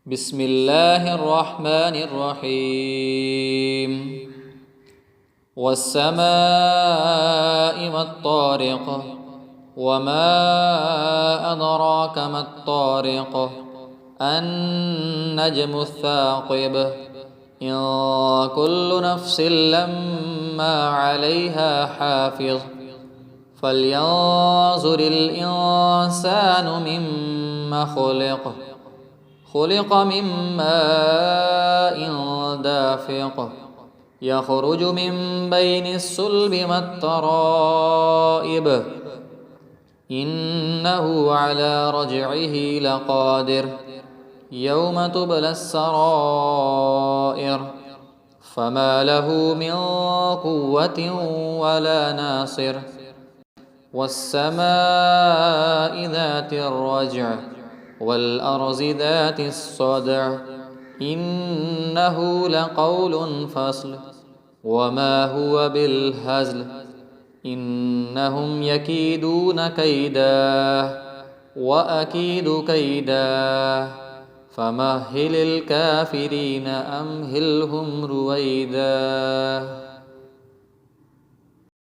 بسم الله الرحمن الرحيم والسماء والطارق وما أدراك ما الطارق النجم الثاقب إن كل نفس لما عليها حافظ فلينظر الإنسان مما خلق من ماء دافق يخرج من بين الصلب والترائب إنه على رجعه لقادر يوم تبلى السرائر فما له من قوة ولا ناصر والسماء ذات الرجع والأرض ذات الصدع إنه لقول فصل وما هو بالهزل إنهم يكيدون كيدا وأكيد كيدا فمهل الكافرين أمهلهم رويدا.